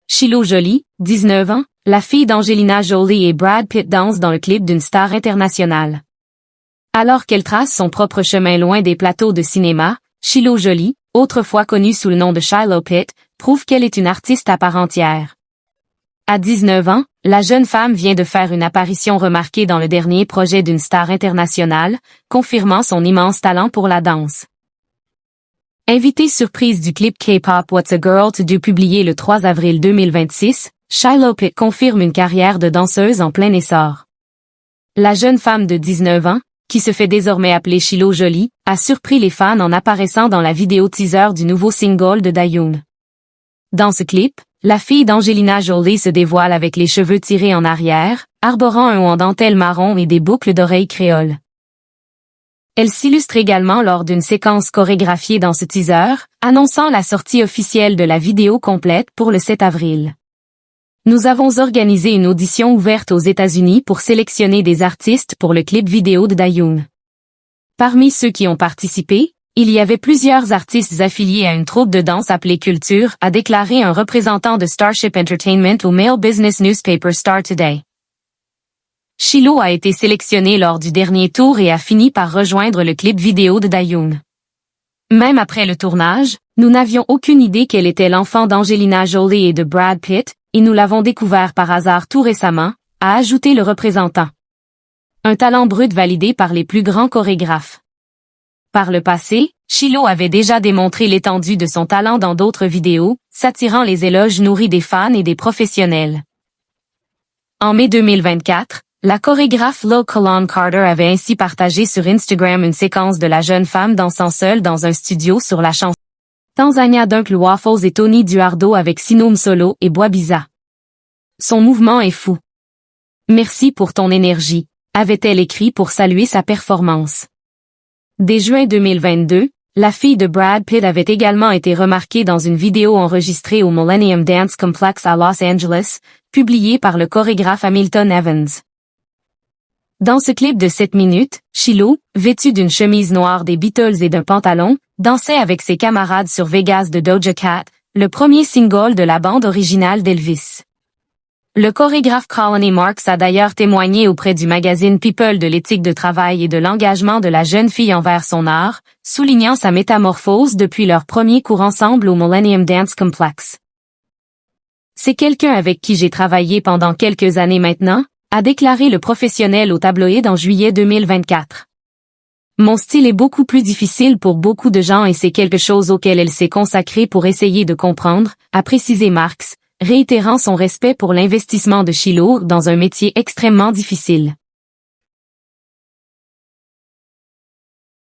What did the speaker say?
Shiloh Jolie, 19 ans, la fille d'Angelina Jolie et Brad Pitt danse dans le clip d'une star internationale. Alors qu'elle trace son propre chemin loin des plateaux de cinéma, Shiloh Jolie, autrefois connue sous le nom de Shiloh Pitt, prouve qu'elle est une artiste à part entière. À 19 ans, la jeune femme vient de faire une apparition remarquée dans le dernier projet d'une star internationale, confirmant son immense talent pour la danse. Invitée surprise du clip K-pop What's a Girl to Do publié le 3 avril 2026, Shiloh Pitt confirme une carrière de danseuse en plein essor. La jeune femme de 19 ans, qui se fait désormais appeler Shiloh Jolie, a surpris les fans en apparaissant dans la vidéo teaser du nouveau single de Dayoon. Dans ce clip, la fille d'Angelina Jolie se dévoile avec les cheveux tirés en arrière, arborant un haut en dentelle marron et des boucles d'oreilles créoles. Elle s'illustre également lors d'une séquence chorégraphiée dans ce teaser, annonçant la sortie officielle de la vidéo complète pour le 7 avril. Nous avons organisé une audition ouverte aux États-Unis pour sélectionner des artistes pour le clip vidéo de Dayoon. Parmi ceux qui ont participé, il y avait plusieurs artistes affiliés à une troupe de danse appelée Culture, a déclaré un représentant de Starship Entertainment au Male Business Newspaper Star Today. Shiloh a été sélectionnée lors du dernier tour et a fini par rejoindre le clip vidéo de Dayoon. Même après le tournage, nous n'avions aucune idée qu'elle était l'enfant d'Angelina Jolie et de Brad Pitt, et nous l'avons découvert par hasard tout récemment, a ajouté le représentant. Un talent brut validé par les plus grands chorégraphes. Par le passé, Shiloh avait déjà démontré l'étendue de son talent dans d'autres vidéos, s'attirant les éloges nourris des fans et des professionnels. En mai 2024, la chorégraphe Lil Colon Carter avait ainsi partagé sur Instagram une séquence de la jeune femme dansant seule dans un studio sur la chanson Tanzania d'Uncle Waffles et Tony Duardo avec Sinoom Solo et Bois-Biza. Son mouvement est fou. Merci pour ton énergie, avait-elle écrit pour saluer sa performance. Dès juin 2022, la fille de Brad Pitt avait également été remarquée dans une vidéo enregistrée au Millennium Dance Complex à Los Angeles, publiée par le chorégraphe Hamilton Evans. Dans ce clip de 7 minutes, Shiloh, vêtue d'une chemise noire des Beatles et d'un pantalon, dansait avec ses camarades sur Vegas de Doja Cat, le premier single de la bande originale d'Elvis. Le chorégraphe Colony Marks a d'ailleurs témoigné auprès du magazine People de l'éthique de travail et de l'engagement de la jeune fille envers son art, soulignant sa métamorphose depuis leur premier cours ensemble au Millennium Dance Complex. C'est quelqu'un avec qui j'ai travaillé pendant quelques années maintenant, a déclaré le professionnel au tabloïd en juillet 2024. Mon style est beaucoup plus difficile pour beaucoup de gens et c'est quelque chose auquel elle s'est consacrée pour essayer de comprendre, a précisé Marks, réitérant son respect pour l'investissement de Shiloh dans un métier extrêmement difficile.